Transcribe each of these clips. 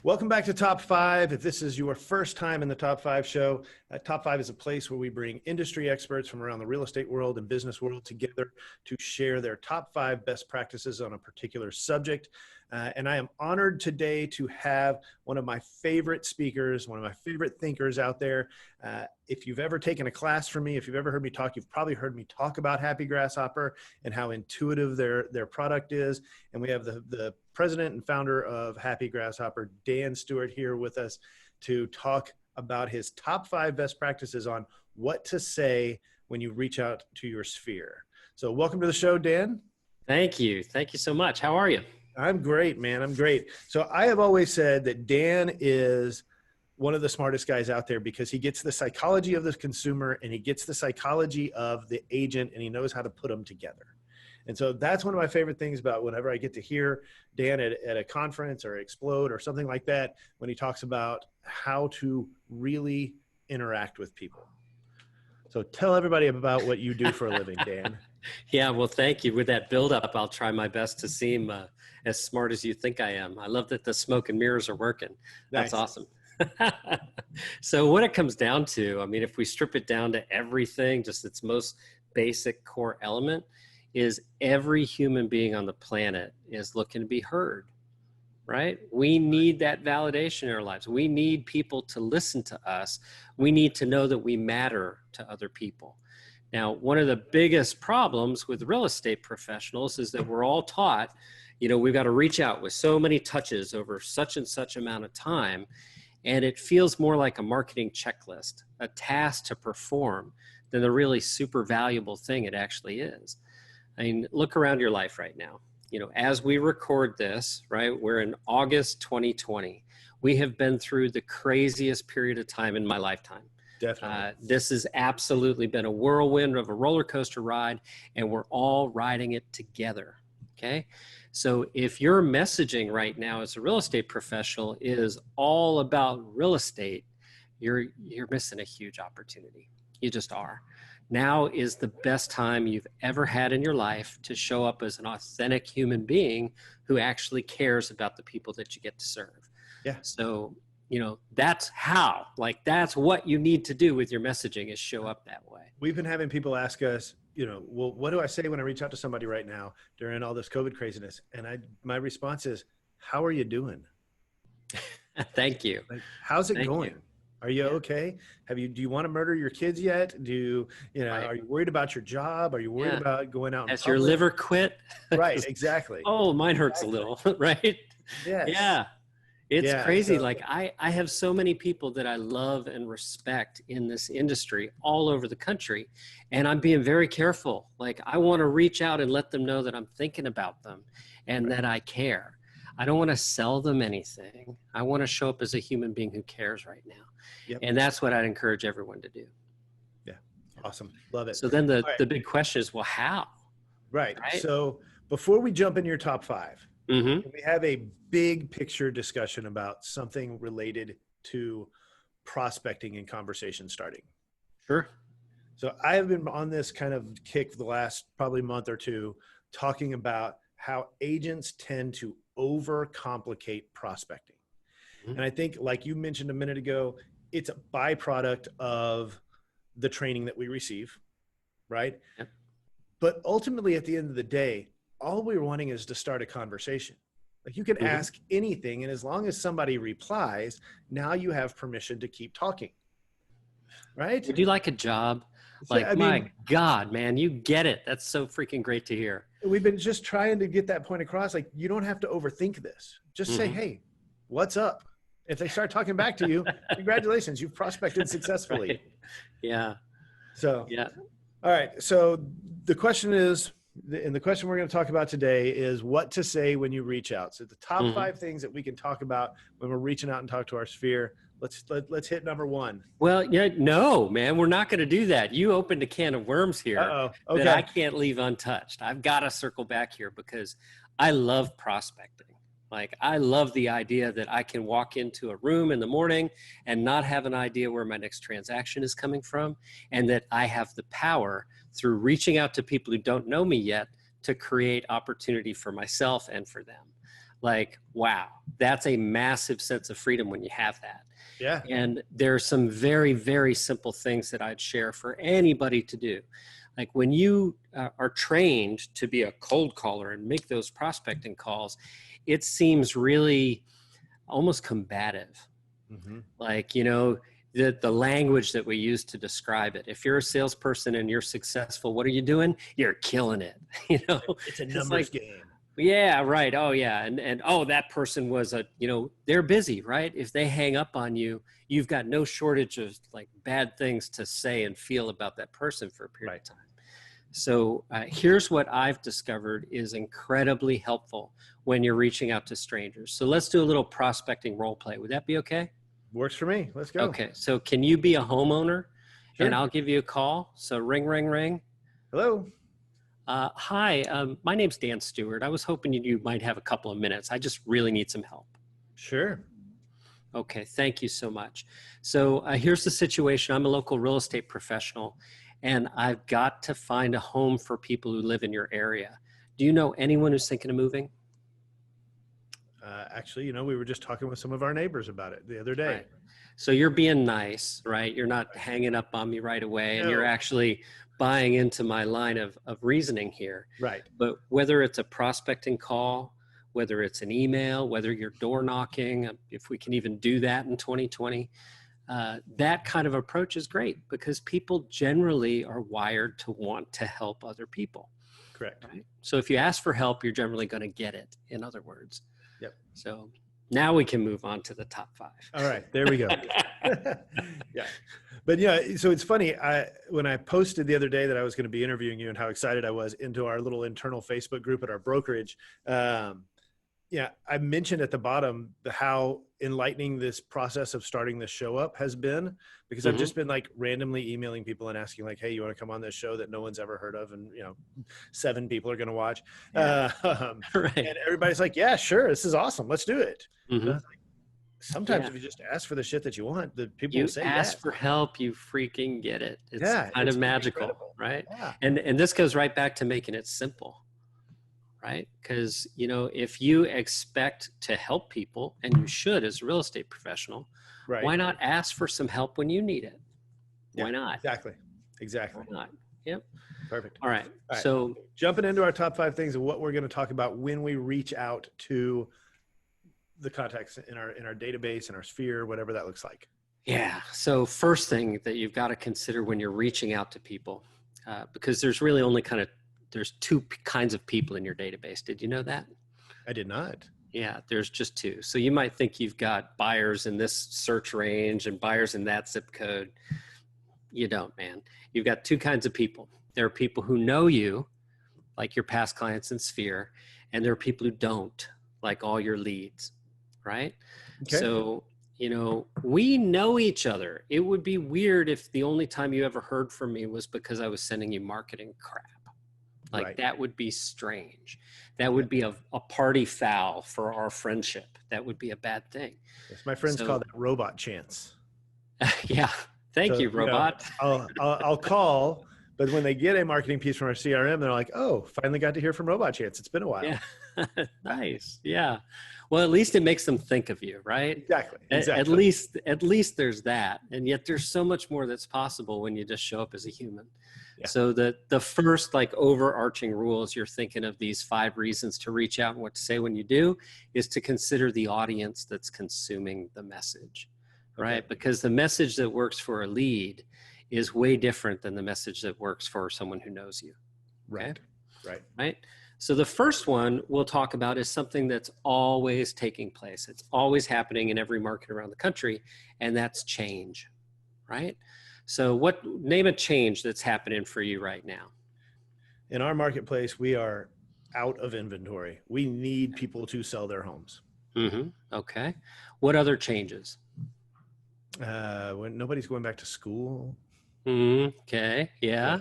Welcome back to Top 5. If this is your first time in the Top 5 show, Top 5 is a place where we bring industry experts from around the real estate world and business world together to share their top 5 best practices on a particular subject. And I am honored today to have one of my favorite speakers, one of my favorite thinkers out there. If you've ever taken a class from me, if you've ever heard me talk, you've probably heard me talk about Happy Grasshopper and how intuitive their product is. And we have the president and founder of Happy Grasshopper, Dan Stewart, here with us to talk about his top 5 best practices on what to say when you reach out to your sphere. So welcome to the show, Dan. Thank you. Thank you so much. How are you? I'm great, man. I'm great. So I have always said that Dan is one of the smartest guys out there because he gets the psychology of the consumer and he gets the psychology of the agent and he knows how to put them together. And so that's one of my favorite things about whenever I get to hear Dan at a conference or Explode or something like that, when he talks about how to really interact with people. So tell everybody about what you do for a living, Dan. Yeah, well, thank you. With that buildup, I'll try my best to seem as smart as you think I am. I love that the smoke and mirrors are working. That's Nice. awesome. So what it comes down to, I mean, if we strip it down to everything, just its most basic core element, is every human being on the planet is looking to be heard, right? We need that validation in our lives. We need people to listen to us. We need to know that we matter to other people. Now, one of the biggest problems with real estate professionals is that we're all taught, you know, we've got to reach out with so many touches over such and such amount of time. And it feels more like a marketing checklist, a task to perform, than the really super valuable thing it actually is. I mean, look around your life right now. You know, as we record this, right, we're in August 2020. We have been through the craziest period of time in my lifetime. Definitely. This has absolutely been a whirlwind of a roller coaster ride, and we're all riding it together. Okay. So if your messaging right now as a real estate professional is all about real estate, you're missing a huge opportunity. You just are. Now is the best time you've ever had in your life to show up as an authentic human being who actually cares about the people that you get to serve. Yeah. So, you know, that's that's what you need to do with your messaging, is show up that way. We've been having people ask us, you know, well, what do I say when I reach out to somebody right now during all this COVID craziness? And my response is, how are you doing? Thank you. Like, how's it Thank going? you. Are you okay? Do you want to murder your kids yet? Right. Are you worried about your job? Are you worried about going out? Has your liver quit? Right. Exactly. Oh, mine hurts a little, right? Yes. Yeah. It's crazy. So, like I have so many people that I love and respect in this industry all over the country. And I'm being very careful. Like, I want to reach out and let them know that I'm thinking about them and that I care. I don't want to sell them anything. I want to show up as a human being who cares right now. Yep. And that's what I'd encourage everyone to do. Yeah. Awesome. Love it. So then the big question is, well, how? Right. So before we jump into your top 5, Mm-hmm. we have a big picture discussion about something related to prospecting and conversation starting. Sure. So I have been on this kind of kick for the last probably month or two, talking about how agents tend to overcomplicate prospecting. Mm-hmm. And I think, like you mentioned a minute ago, it's a byproduct of the training that we receive, right? Yep. But ultimately, at the end of the day, all we're wanting is to start a conversation. Like, you can ask anything, and as long as somebody replies, now you have permission to keep talking, right? Would you like a job? Like, my God, man, you get it. That's so freaking great to hear. We've been just trying to get that point across. Like, you don't have to overthink this. Just say, hey, what's up? If they start talking back to you, congratulations, you've prospected successfully. Right. Yeah. So, yeah. All right. So the question is, and the question we're going to talk about today is what to say when you reach out. So the top 5 things that we can talk about when we're reaching out and talk to our sphere. Let's hit number 1. Well, yeah, no, man, we're not going to do that. You opened a can of worms here Okay. that I can't leave untouched. I've got to circle back here because I love prospecting. Like, I love the idea that I can walk into a room in the morning and not have an idea where my next transaction is coming from, and that I have the power through reaching out to people who don't know me yet to create opportunity for myself and for them. Like, wow, that's a massive sense of freedom when you have that. Yeah. And there are some very, very simple things that I'd share for anybody to do. Like when you are trained to be a cold caller and make those prospecting calls, it seems really almost combative. Mm-hmm. Like, the language that we use to describe it. If you're a salesperson and you're successful, what are you doing? You're killing it. It's a numbers game. Yeah, right. Oh yeah. And oh, that person was they're busy, right? If they hang up on you, you've got no shortage of like bad things to say and feel about that person for a period of time. So here's what I've discovered is incredibly helpful when you're reaching out to strangers. So let's do a little prospecting role play. Would that be okay? Works for me. Let's go. Okay. So can you be a homeowner? Sure. And I'll give you a call. So ring, ring, ring. Hello. Hi, my name's Dan Stewart. I was hoping you might have a couple of minutes. I just really need some help. Sure. Okay, thank you so much. So here's the situation. I'm a local real estate professional, and I've got to find a home for people who live in your area. Do you know anyone who's thinking of moving? Actually, we were just talking with some of our neighbors about it the other day. Right. So you're being nice, right? You're not hanging up on me right away, and you're actually buying into my line of reasoning here. Right. But whether it's a prospecting call, whether it's an email, whether you're door knocking, if we can even do that in 2020, that kind of approach is great because people generally are wired to want to help other people. Correct. Right? So if you ask for help, you're generally going to get it, in other words. Yep. So now we can move on to the top 5. All right, there we go. Yeah. But so it's funny. When I posted the other day that I was going to be interviewing you and how excited I was into our little internal Facebook group at our brokerage, I mentioned at the bottom how enlightening this process of starting this show up has been, because I've just been like randomly emailing people and asking like, hey, you want to come on this show that no one's ever heard of? And 7 people are going to watch. Yeah. Right. And everybody's like, yeah, sure. This is awesome. Let's do it. Mm-hmm. Sometimes if you just ask for the shit that you want, the people will say ask yes. for help, you freaking get it. It's kind of magical, incredible. Right? Yeah. And this goes right back to making it simple, right? Because, if you expect to help people, and you should as a real estate professional, right, why not ask for some help when you need it? Why not? Exactly. Why not? Yep. Perfect. All right. So jumping into our top 5 things of what we're going to talk about when we reach out to the contacts in our database, in our sphere, whatever that looks like. Yeah. So first thing that you've got to consider when you're reaching out to people, because there's really only there's 2 kinds of people in your database. Did you know that? I did not. Yeah, there's just 2. So you might think you've got buyers in this search range and buyers in that zip code. You don't, man. You've got 2 kinds of people. There are people who know you, like your past clients in Sphere, and there are people who don't, like all your leads, right? Okay. So, we know each other. It would be weird if the only time you ever heard from me was because I was sending you marketing crap. Like that would be strange. That would be a party foul for our friendship. That would be a bad thing. Yes, my friends call that robot chance. Yeah. Thank you, robot. I'll call, but when they get a marketing piece from our CRM, they're like, oh, finally got to hear from Robot Chance. It's been a while. Yeah. Nice. Yeah. Well, at least it makes them think of you, right? Exactly. At least there's that. And yet there's so much more that's possible when you just show up as a human. Yeah. So the first overarching rule as you're thinking of these 5 reasons to reach out and what to say when you do is to consider the audience that's consuming the message, right? Okay. Because the message that works for a lead is way different than the message that works for someone who knows you. Right. Okay? Right. So the first one we'll talk about is something that's always taking place. It's always happening in every market around the country, and that's change, right? So name a change that's happening for you right now. In our marketplace, we are out of inventory. We need people to sell their homes. Mm-hmm. Okay. What other changes? When nobody's going back to school. Okay. Yeah.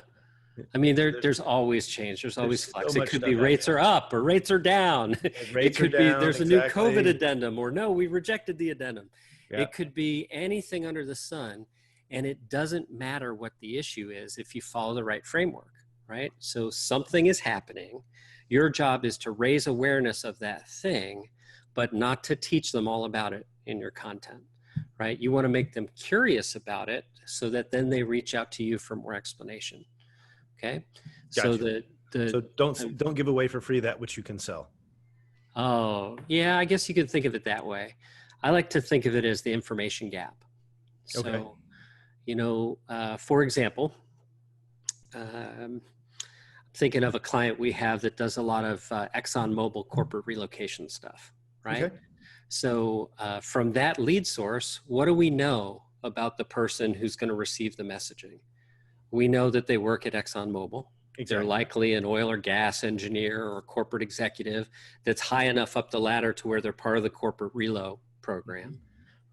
I mean, there's always change. There's always flux. It could be rates are up or rates are down. It could be there's a new COVID addendum, or no, we rejected the addendum. Yeah. It could be anything under the sun. And it doesn't matter what the issue is if you follow the right framework, right? So something is happening. Your job is to raise awareness of that thing but not to teach them all about it in your content, right? You want to make them curious about it so that then they reach out to you for more explanation. Okay. Gotcha. So So don't give away for free that which you can sell. oh, yeah, I guess you could think of it that way. I like to think of it as the information gap. So, Okay. for example, I'm thinking of a client we have that does a lot of ExxonMobil corporate relocation stuff, right? Okay. So from that lead source, what do we know about the person who's going to receive the messaging? We know that they work at ExxonMobil. Exactly. They're likely an oil or gas engineer or corporate executive that's high enough up the ladder to where they're part of the corporate relo program,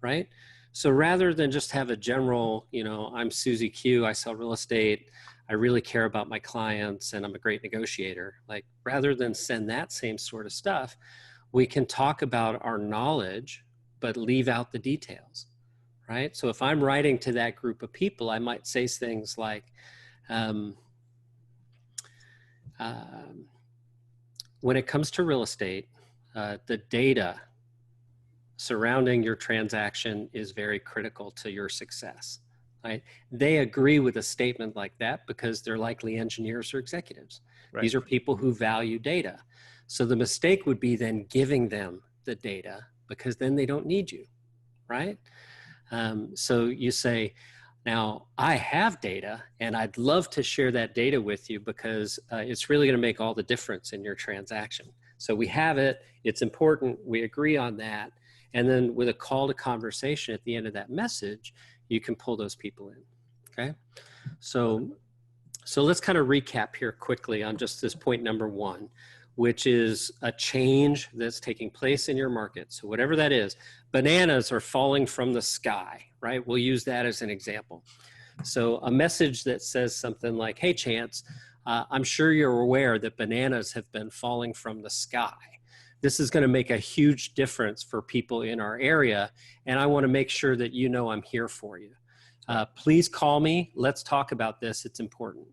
right? So rather than just have a general, I'm Susie Q, I sell real estate, I really care about my clients, and I'm a great negotiator. Like, rather than send that same sort of stuff, we can talk about our knowledge, but leave out the details, right? So if I'm writing to that group of people, I might say things like, when it comes to real estate, the data surrounding your transaction is very critical to your success, right? They agree with a statement like that because they're likely engineers or executives. Right. These are people who value data. So the mistake would be then giving them the data, because then they don't need you, right? So you say, now I have data and I'd love to share that data with you because it's really going to make all the difference in your transaction. So we have it, it's important, we agree on that. And then with a call to conversation at the end of that message, you can pull those people in, okay? So let's kind of recap here quickly on just this point number one, which is a change that's taking place in your market. So whatever that is, bananas are falling from the sky, right? We'll use that as an example. So a message that says something like, hey, Chance, I'm sure you're aware that bananas have been falling from the sky. This is going to make a huge difference for people in our area, and I want to make sure that you know I'm here for you. Please call me. Let's talk about this. It's important,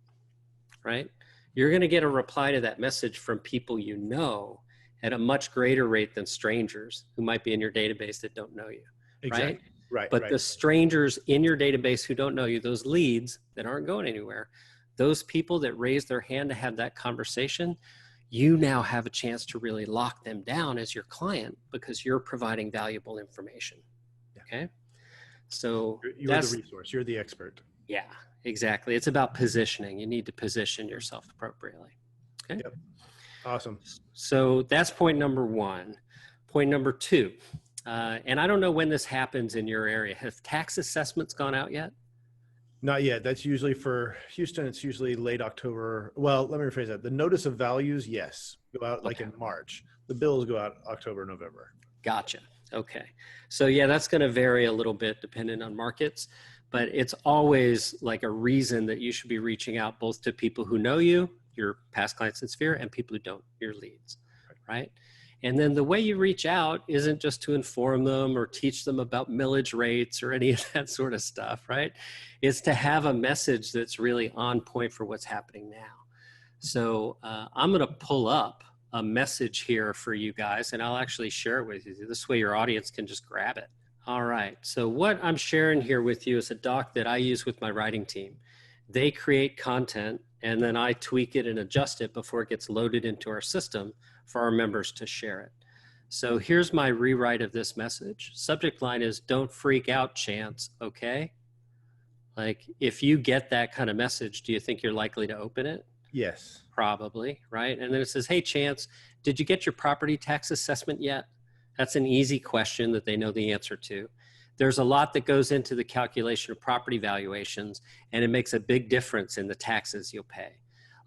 right? You're going to get a reply to that message from people you know at a much greater rate than strangers who might be in your database that don't know you, Exactly. right? But the strangers in your database who don't know you, those leads that aren't going anywhere, those people that raise their hand to have that conversation, you now have a chance to really lock them down as your client because you're providing valuable information. Okay. So you're the resource, you're the expert. Yeah, exactly. It's about positioning. You need to position yourself appropriately. Okay. Yep. Awesome. So that's point number one. Point number two, and I don't know when this happens in your area. Have tax assessments gone out yet? Not yet. That's usually for Houston. It's usually late October. Well, let me rephrase that. The notice of values, yes, go out like in March. The bills go out October, November. Gotcha. Okay. So yeah, that's going to vary a little bit depending on markets, but it's always like a reason that you should be reaching out both to people who know you, your past clients in Sphere, and people who don't, your leads, right? And then the way you reach out isn't just to inform them or teach them about millage rates or any of that sort of stuff, right? It's to have a message that's really on point for what's happening now. So I'm going to pull up a message here for you guys, and I'll actually share it with you. This way your audience can just grab it. All right. So what I'm sharing here with you is a doc that I use with my writing team. They create content, and then I tweak it and adjust it before it gets loaded into our system for our members to share it. So here's my rewrite of this message. Subject line is, don't freak out, Chance, okay? Like, if you get that kind of message, do you think you're likely to open it? Yes. Probably, right? And then it says, hey, Chance, did you get your property tax assessment yet? That's an easy question that they know the answer to. There's a lot that goes into the calculation of property valuations, and it makes a big difference in the taxes you'll pay.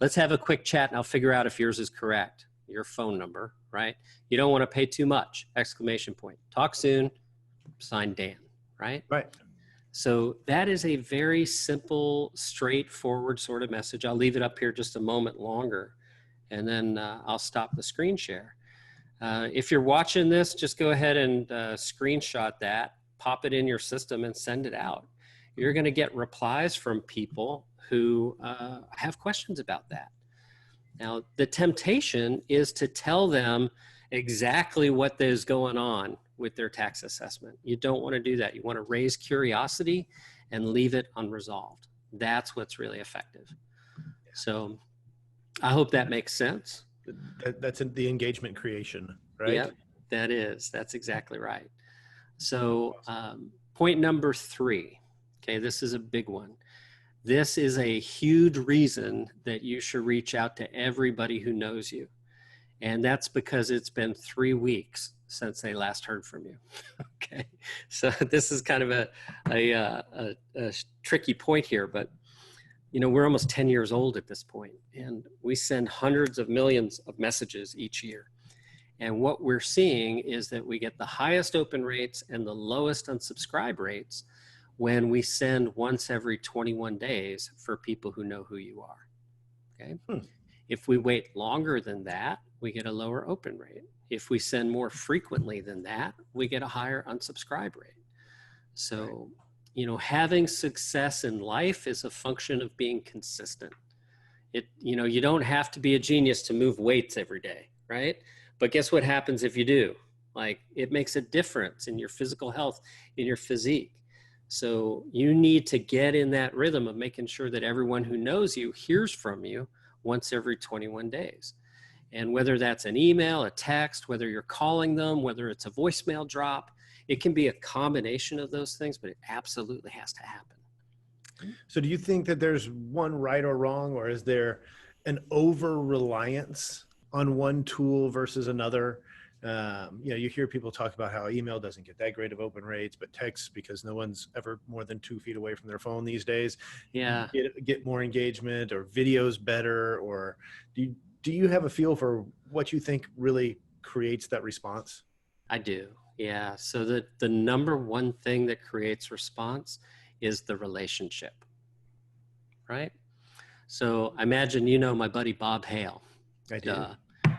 Let's have a quick chat, and I'll figure out if yours is correct. Your phone number, right? You don't want to pay too much, exclamation point. Talk soon, signed Dan, right? Right. So that is a very simple, straightforward sort of message. I'll leave it up here just a moment longer, and then I'll stop the screen share. If you're watching this, just go ahead and screenshot that, pop it in your system, and send it out. You're going to get replies from people who have questions about that. Now, the temptation is to tell them exactly what is going on with their tax assessment. You don't want to do that. You want to raise curiosity and leave it unresolved. That's what's really effective. So I hope that makes sense. That's the engagement creation, right? Yeah, that's exactly right. So point number 3, okay, this is a big one. This is a huge reason that you should reach out to everybody who knows you. And that's because it's been 3 weeks since they last heard from you. Okay. So this is kind of a tricky point here, but we're almost 10 years old at this point, and we send hundreds of millions of messages each year. And what we're seeing is that we get the highest open rates and the lowest unsubscribe rates when we send once every 21 days for people who know who you are. Okay. If we wait longer than that, we get a lower open rate. If we send more frequently than that, we get a higher unsubscribe rate. So, having success in life is a function of being consistent. You don't have to be a genius to move weights every day, right? But guess what happens if you do? Like, it makes a difference in your physical health, in your physique. So you need to get in that rhythm of making sure that everyone who knows you hears from you once every 21 days. And whether that's an email, a text, whether you're calling them, whether it's a voicemail drop, it can be a combination of those things, but it absolutely has to happen. So do you think that there's one right or wrong, or is there an over-reliance on one tool versus another? You hear people talk about how email doesn't get that great of open rates, but text, because no one's ever more than 2 feet away from their phone these days, yeah, get more engagement, or videos better, or do you have a feel for what you think really creates that response? I do. Yeah. So the number one thing that creates response is the relationship, right? So I imagine my buddy Bob Hale. I do.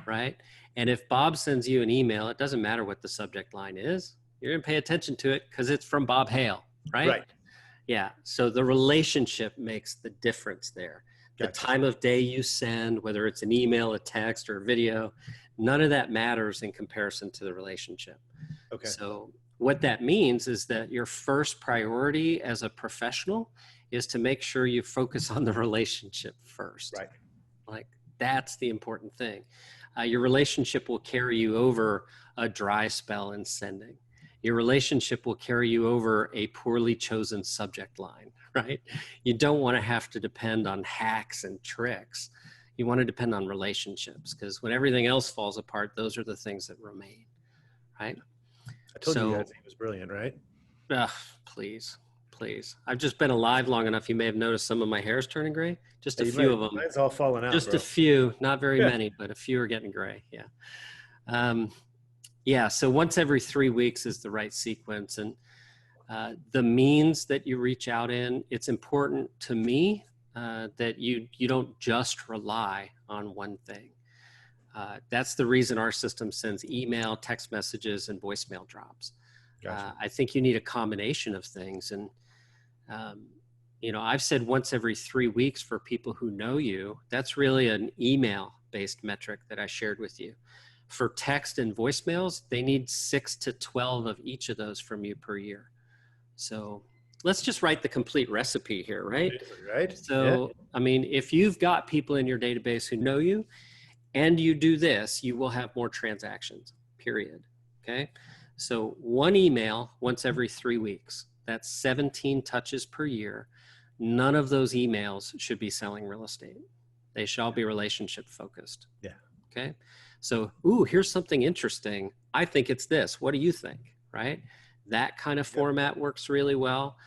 Right? And if Bob sends you an email, it doesn't matter what the subject line is. You're going to pay attention to it because it's from Bob Hale, right? Right. Yeah. So the relationship makes the difference there. Gotcha. The time of day you send, whether it's an email, a text, or a video, none of that matters in comparison to the relationship. Okay. So what that means is that your first priority as a professional is to make sure you focus on the relationship first. Right. Like, that's the important thing. Your relationship will carry you over a dry spell in sending. Your relationship will carry you over a poorly chosen subject line, right? You don't want to have to depend on hacks and tricks. You want to depend on relationships, because when everything else falls apart, those are the things that remain, right? I told you guys he was brilliant, right? Please. I've just been alive long enough. You may have noticed some of my hair's turning gray. Just a few of them. Mine's all falling out. Just bro. a few, not very many, but a few are getting gray. Yeah. So once every 3 weeks is the right sequence. And the means that you reach out in, it's important to me that you don't just rely on one thing. That's the reason our system sends email, text messages, and voicemail drops. Gotcha. I think you need a combination of things. And, I've said once every 3 weeks for people who know you. That's really an email-based metric that I shared with you. For text and voicemails, they need 6 to 12 of each of those from you per year. So let's just write the complete recipe here, right? Right. So, yeah. If you've got people in your database who know you and you do this, you will have more transactions, period. Okay. So one email once every 3 weeks, that's 17 touches per year. None of those emails should be selling real estate. They should all be relationship focused. Yeah. Okay. So, here's something interesting. I think it's this. What do you think? Right? That kind of format works really well.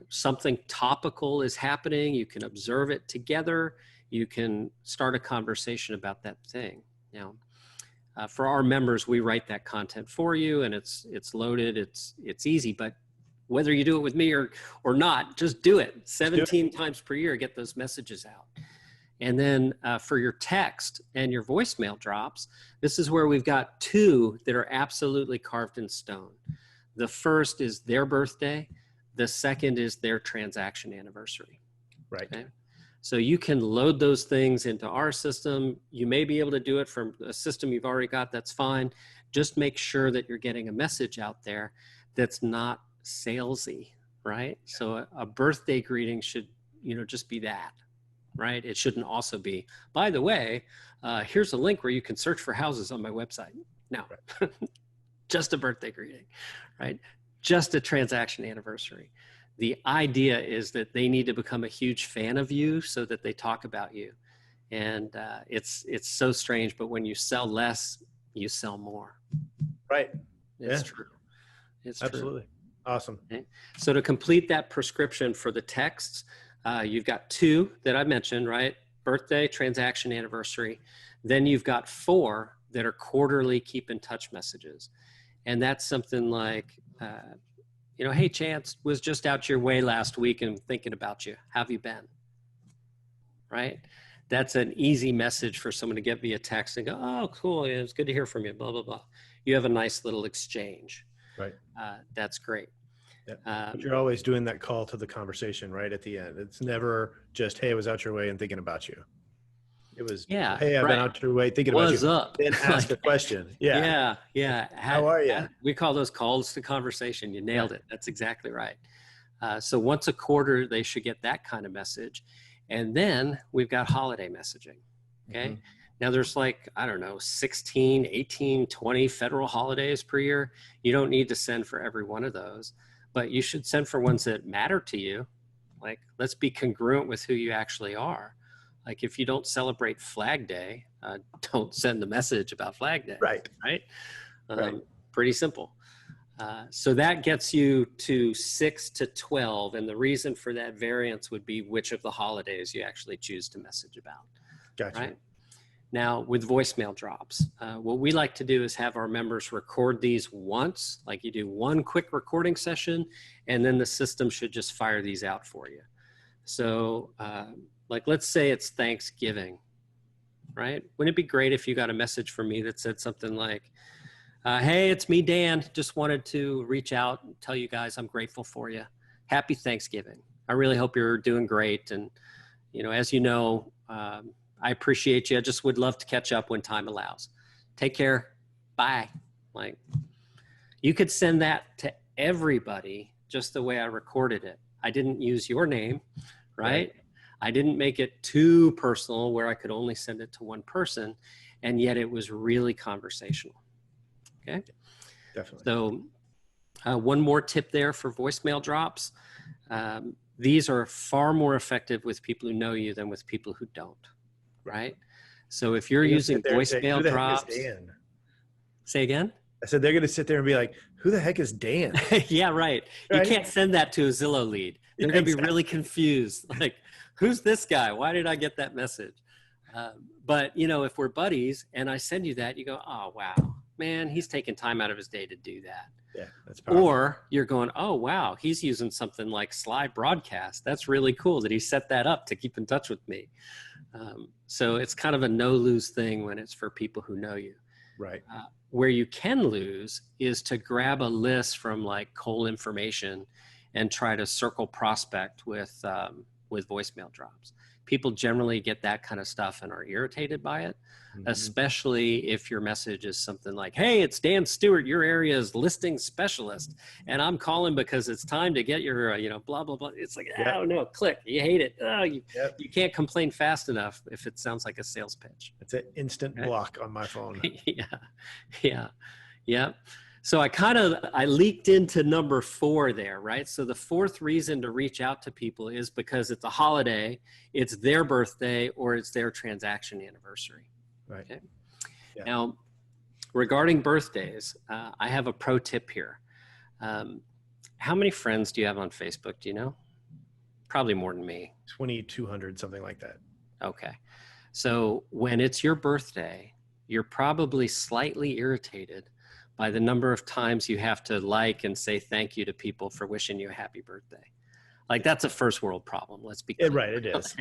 Something topical is happening. You can observe it together. You can start a conversation about that thing. For our members, we write that content for you, and it's loaded. It's easy, but whether you do it with me or not, just do it. 17 times per year, get those messages out. And then for your text and your voicemail drops, this is where we've got 2 that are absolutely carved in stone. The first is their birthday. The second is their transaction anniversary. Right. Okay? So you can load those things into our system. You may be able to do it from a system you've already got. That's fine. Just make sure that you're getting a message out there that's not salesy, right? So a birthday greeting should, just be that, right? It shouldn't also be, by the way, here's a link where you can search for houses on my website. No, right. Just a birthday greeting, right? Just a transaction anniversary. The idea is that they need to become a huge fan of you so that they talk about you. And it's so strange, but when you sell less, you sell more. Right. It's true. It's absolutely true. Awesome. Okay. So to complete that prescription for the texts, you've got 2 that I mentioned, right? Birthday, transaction, anniversary. Then you've got 4 that are quarterly keep in touch messages. And that's something like, hey, Chance, was just out your way last week and thinking about you. How have you been? Right? That's an easy message for someone to get via text and go, oh, cool. Yeah, it's good to hear from you, blah, blah, blah. You have a nice little exchange. Right. That's great. Yeah. But you're always doing that call to the conversation right at the end. It's never just, hey, I was out your way and thinking about you. It was, hey, I've been out your way thinking about you. What's up? Then ask a question. Yeah. How are you? We call those calls to conversation. You nailed it. That's exactly right. So once a quarter, they should get that kind of message. And then we've got holiday messaging. Okay. Mm-hmm. Now there's 16, 18, 20 federal holidays per year. You don't need to send for every one of those, but you should send for ones that matter to you. Like, let's be congruent with who you actually are. Like, if you don't celebrate Flag Day, don't send the message about Flag Day. Right. Right. Pretty simple. So that gets you to 6 to 12. And the reason for that variance would be which of the holidays you actually choose to message about. Gotcha. Right? Now, with voicemail drops, what we like to do is have our members record these once, like you do one quick recording session, and then the system should just fire these out for you. So, let's say it's Thanksgiving, right? Wouldn't it be great if you got a message from me that said something like, hey, it's me, Dan. Just wanted to reach out and tell you guys I'm grateful for you. Happy Thanksgiving. I really hope you're doing great. And, as you know, I appreciate you. I just would love to catch up when time allows. Take care. Bye. You could send that to everybody just the way I recorded it. I didn't use your name, right? I didn't make it too personal where I could only send it to one person, and yet it was really conversational. Okay. Definitely. So one more tip there for voicemail drops. These are far more effective with people who know you than with people who don't. Right? So if you're using voicemail drops, say again? I said, they're going to sit there and be like, who the heck is Dan? Yeah, right. You can't send that to a Zillow lead. They're going to be really confused. Like, who's this guy? Why did I get that message? But if we're buddies and I send you that, you go, oh, wow, man, he's taking time out of his day to do that. Yeah, that's powerful. Or you're going, oh, wow, he's using something like Slide Broadcast. That's really cool that he set that up to keep in touch with me. So it's kind of a no-lose thing when it's for people who know you. Right. Where you can lose is to grab a list from Cole Information and try to circle prospect with voicemail drops. People generally get that kind of stuff and are irritated by it, especially if your message is something like, hey, it's Dan Stewart, your area's listing specialist, and I'm calling because it's time to get your, blah, blah, blah. It's like, oh, no, click. You hate it. Oh, you can't complain fast enough if it sounds like a sales pitch. It's an instant block on my phone. Yeah. So I leaked into number 4 there, right? So the 4th reason to reach out to people is because it's a holiday, it's their birthday, or it's their transaction anniversary. Right. Okay. Yeah. Now, regarding birthdays, I have a pro tip here. How many friends do you have on Facebook? Do you know? Probably more than me. 2,200, something like that. Okay. So when it's your birthday, you're probably slightly irritated by the number of times you have to and say thank you to people for wishing you a happy birthday. That's a first world problem. Let's be clear. Right, it is.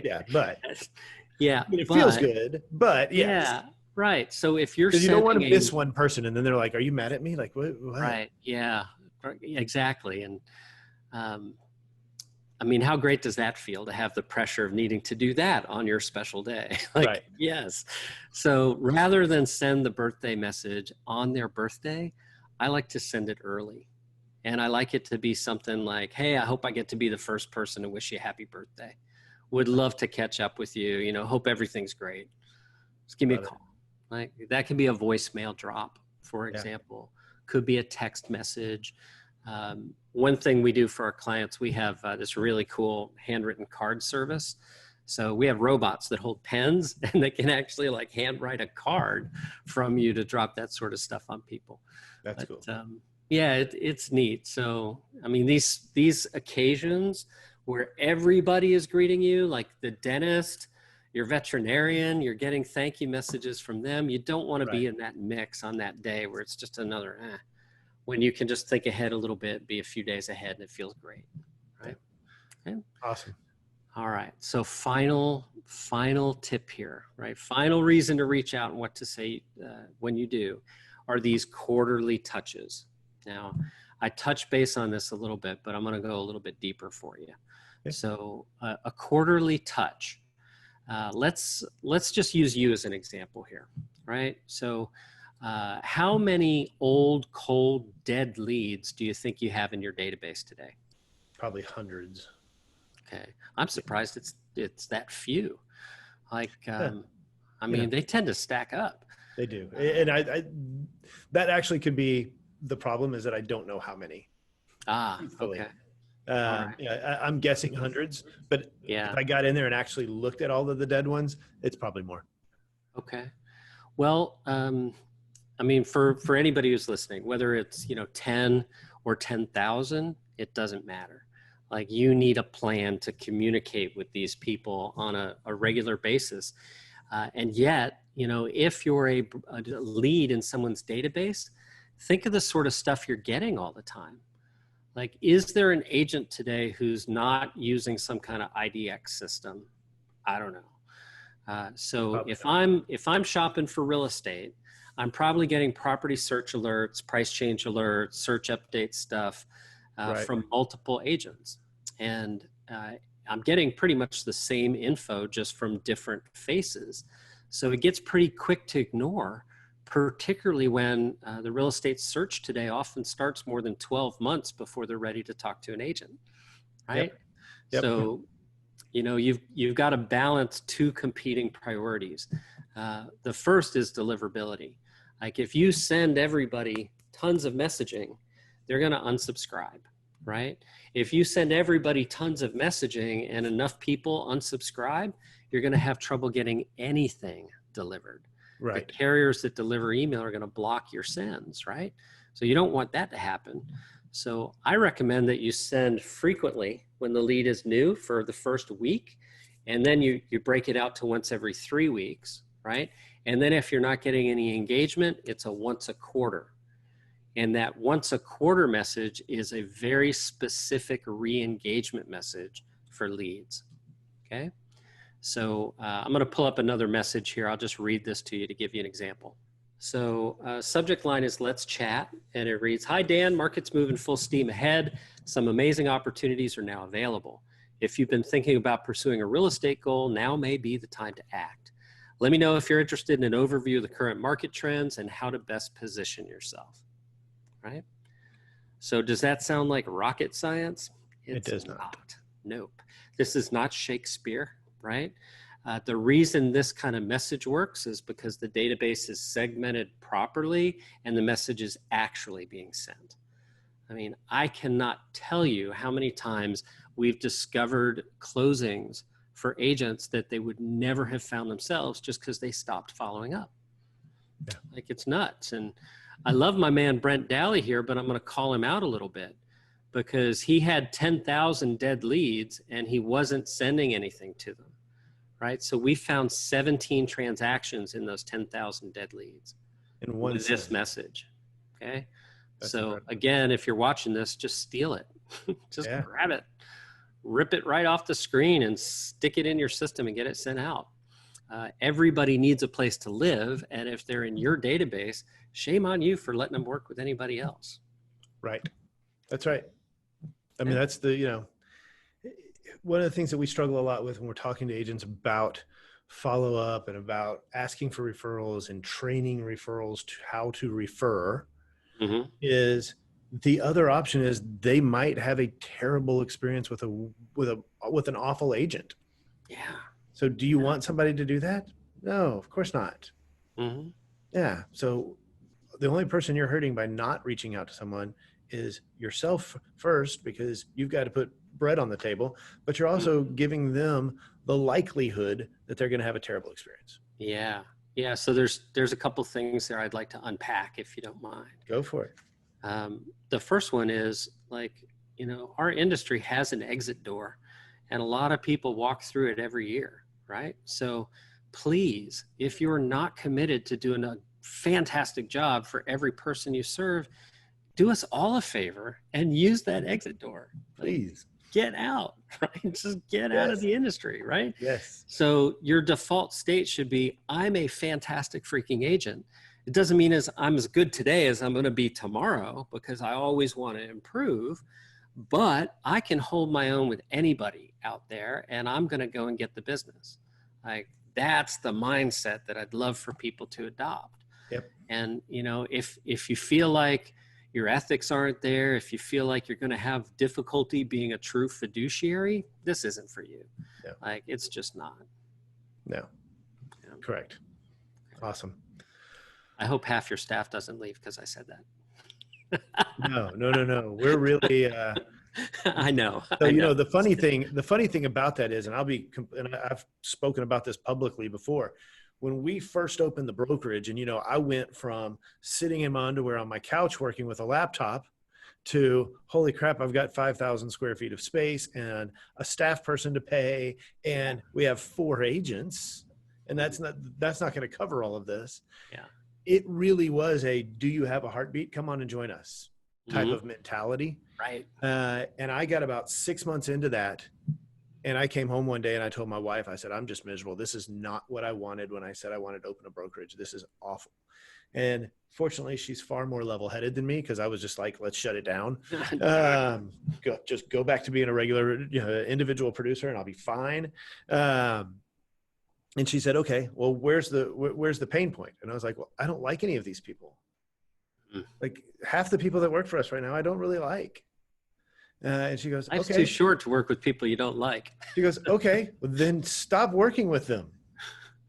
Yeah, but it feels good. But yes. Yeah, right. So if you're you don't want to miss one person, and then they're like, "Are you mad at me?" Like, what? Right. Yeah. Exactly. And I mean, how great does that feel to have the pressure of needing to do that on your special day? Like, Right. yes. So rather than send the birthday message on their birthday, I like to send it early. And I like it to be something like, hey, I hope I get to be the first person to wish you a happy birthday. Would love to catch up with you. You know, hope everything's great. Just give me a Got it. call. Like that can be a voicemail drop, for Yeah. example. Could be a text message. One thing we do for our clients, we have this really cool handwritten card service. So we have robots that hold pens and they can actually like handwrite a card from you to drop that sort of stuff on people. That's But, cool. yeah, it's neat. So, I mean, these occasions where everybody is greeting you, like the dentist, your veterinarian, you're getting thank you messages from them. You don't want to Right. be in that mix on that day where it's just another, when you can just think ahead a little bit, be a few days ahead, and it feels great, right? Okay. Awesome. All right. So final tip here, right? Final reason to reach out and what to say when you do are these quarterly touches. Now, I touch base on this a little bit, but I'm going to go a little bit deeper for you. Okay. So a quarterly touch. Let's just use you as an example here, right? So how many old, cold, dead leads do you think you have in your database today? Probably hundreds. Okay, I'm surprised it's that few. Like, Yeah. I You mean, know, they tend to stack up. they do. And I that actually could be the problem, is that I don't know how many. Truthfully. Okay, all right, Yeah, I'm guessing hundreds, but yeah, if I got in there and actually looked at all of the dead ones, it's probably more. okay. Well, I mean, for anybody who's listening, whether it's 10 or 10,000, it doesn't matter. Like you need a plan to communicate with these people on a regular basis. And yet, if you're a lead in someone's database, think of the sort of stuff you're getting all the time. Like, is there an agent today who's not using some kind of IDX system? I don't know. So Probably if I'm shopping for real estate, I'm probably getting property search alerts, price change alerts, search update stuff right. from multiple agents, and I'm getting pretty much the same info just from different faces. So it gets pretty quick to ignore, particularly when the real estate search today often starts more than 12 months before they're ready to talk to an agent, right? Yep. Yep. So you've got to balance two competing priorities. The first is deliverability. Like if you send everybody tons of messaging, they're going to unsubscribe, right? If you send everybody tons of messaging and enough people unsubscribe, you're going to have trouble getting anything delivered. Right. The carriers that deliver email are going to block your sends, right? So you don't want that to happen. So I recommend that you send frequently when the lead is new for the first week, and then you break it out to once every 3 weeks, right? And then if you're not getting any engagement, it's a once a quarter. And that once a quarter message is a very specific re-engagement message for leads, okay? So I'm going to pull up another message here. I'll just read this to you to give you an example. So subject line is let's chat, and it reads, hi Dan, market's moving full steam ahead. Some amazing opportunities are now available. If you've been thinking about pursuing a real estate goal, now may be the time to act. Let me know if you're interested in an overview of the current market trends and how to best position yourself, right? So does that sound like rocket science? It does not. Nope. This is not Shakespeare, right? The reason this kind of message works is because the database is segmented properly and the message is actually being sent. I mean, I cannot tell you how many times we've discovered closings for agents that they would never have found themselves just because they stopped following up. Yeah. Like it's nuts. And I love my man Brent Daly here, but I'm going to call him out a little bit because he had 10,000 dead leads and he wasn't sending anything to them. Right. So we found 17 transactions in those 10,000 dead leads In one with this message. Okay. That's so incredible. again, if you're watching this, just steal it. Just Yeah. grab it, rip it right off the screen and stick it in your system and get it sent out. Everybody needs a place to live. And if they're in your database, shame on you for letting them work with anybody else. Right. That's right. I mean, that's the, one of the things that we struggle a lot with when we're talking to agents about follow up and about asking for referrals and training referrals to how to refer Mm-hmm. is the other option is they might have a terrible experience with an awful agent. Yeah. So do you want somebody to do that? No, of course not. Mm-hmm. Yeah. So the only person you're hurting by not reaching out to someone is yourself first, because you've got to put bread on the table, but you're also giving them the likelihood that they're going to have a terrible experience. Yeah. Yeah. So there's a couple things there I'd like to unpack, if you don't mind. Go for it. The first one is, like, our industry has an exit door, and a lot of people walk through it every year, right? So please, if you're not committed to doing a fantastic job for every person you serve, do us all a favor and use that exit door. Please. Get out, right? Just get out of the industry, right? Yes. So your default state should be, I'm a fantastic freaking agent. It doesn't mean I'm as good today as I'm going to be tomorrow, because I always want to improve, but I can hold my own with anybody out there, and I'm going to go and get the business. Like, that's the mindset that I'd love for people to adopt. Yep. And, if you feel like your ethics aren't there, if you feel like you're going to have difficulty being a true fiduciary, this isn't for you. Yeah. Like, it's just not. No. Yeah. Correct. Awesome. I hope half your staff doesn't leave because I said that. No. We're really, I know. so, the funny thing about that is, and I've spoken about this publicly before, when we first opened the brokerage, and, I went from sitting in my underwear on my couch working with a laptop to, holy crap, I've got 5,000 square feet of space and a staff person to pay, and we have 4 agents, and that's not going to cover all of this. Yeah. It really was a, do you have a heartbeat? Come on and join us type of mentality. Right. And I got about 6 months into that. And I came home one day and I told my wife, I said, I'm just miserable. This is not what I wanted when I said I wanted to open a brokerage. This is awful. And fortunately, she's far more level-headed than me, because I was just like, let's shut it down. Just go back to being a regular individual producer and I'll be fine. And she said, okay, well, where's the pain point? And I was like, well, I don't like any of these people. Like, half the people that work for us right now, I don't really like. And she goes, Life's okay. too short to work with people you don't like. She goes, okay, well, then stop working with them.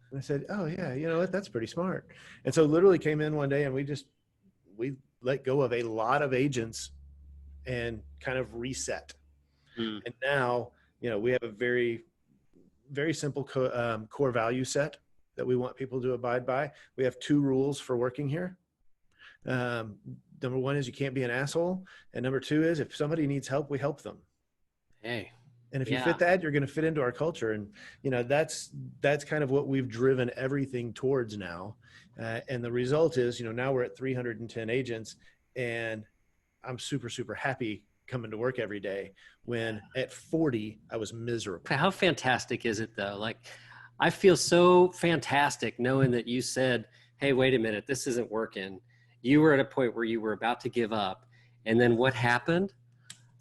And I said, oh yeah, you know what? That's pretty smart. And so literally came in one day and we let go of a lot of agents and kind of reset. And now, we have a very, very simple core value set that we want people to abide by. We have 2 rules for working here. Number 1 is you can't be an asshole. And number 2 is, if somebody needs help, we help them. Hey. And if you fit that, you're going to fit into our culture. And, that's kind of what we've driven everything towards now. And the result is, now we're at 310 agents, and I'm super, super happy coming to work every day, when at 40, I was miserable. How fantastic is it though? Like, I feel so fantastic knowing that you said, hey, wait a minute, this isn't working. You were at a point where you were about to give up. And then what happened?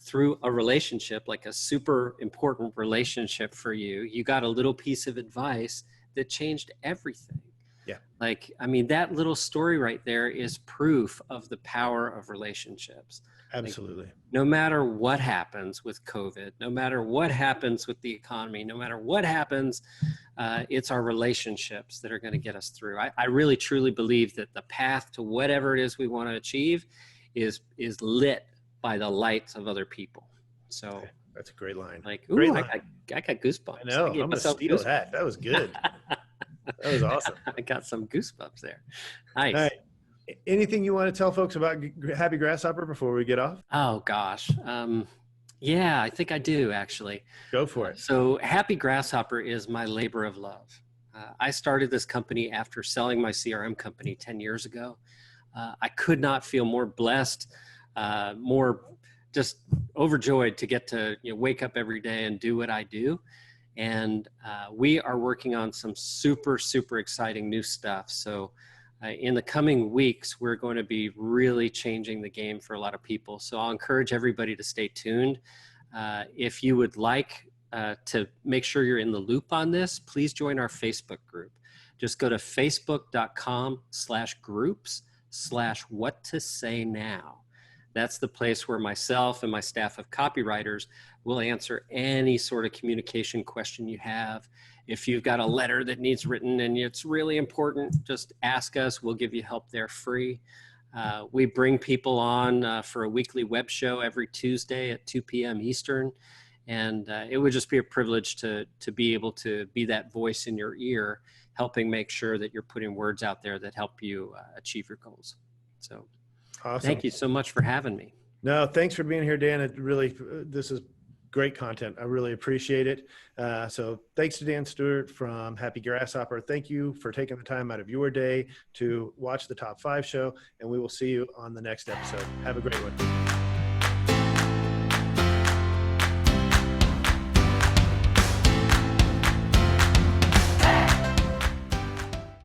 Through a relationship, like a super important relationship for you, you got a little piece of advice that changed everything. Yeah. Like, I mean, that little story right there is proof of the power of relationships. Absolutely. Like, no matter what happens with COVID, no matter what happens with the economy, no matter what happens, it's our relationships that are going to get us through. I really, truly believe that the path to whatever it is we want to achieve is lit by the lights of other people. So okay. That's a great line. Like, great ooh, line. I got goosebumps. I know. I'm going to steal that. That was good. That was awesome. I got some goosebumps there. Nice. All right. Anything you want to tell folks about Happy Grasshopper before we get off? Oh gosh. Yeah, I think I do actually. Go for it. So Happy Grasshopper is my labor of love. I started this company after selling my CRM company 10 years ago. I could not feel more blessed, more just overjoyed to get to wake up every day and do what I do. And we are working on some super, super exciting new stuff. So in the coming weeks, we're going to be really changing the game for a lot of people. So I'll encourage everybody to stay tuned. If you would like to make sure you're in the loop on this, please join our Facebook group. Just go to facebook.com/groups/what to say now. That's the place where myself and my staff of copywriters will answer any sort of communication question you have. If you've got a letter that needs written and it's really important, just ask us. We'll give you help there free. We bring people on for a weekly web show every Tuesday at 2 p.m. Eastern. And it would just be a privilege to be able to be that voice in your ear, helping make sure that you're putting words out there that help you achieve your goals. So Awesome. Thank you so much for having me. No, thanks for being here, Dan. It really, this is great content. I really appreciate it. So thanks to Dan Stewart from Happy Grasshopper. Thank you for taking the time out of your day to watch the Top 5 show, and we will see you on the next episode. Have a great one.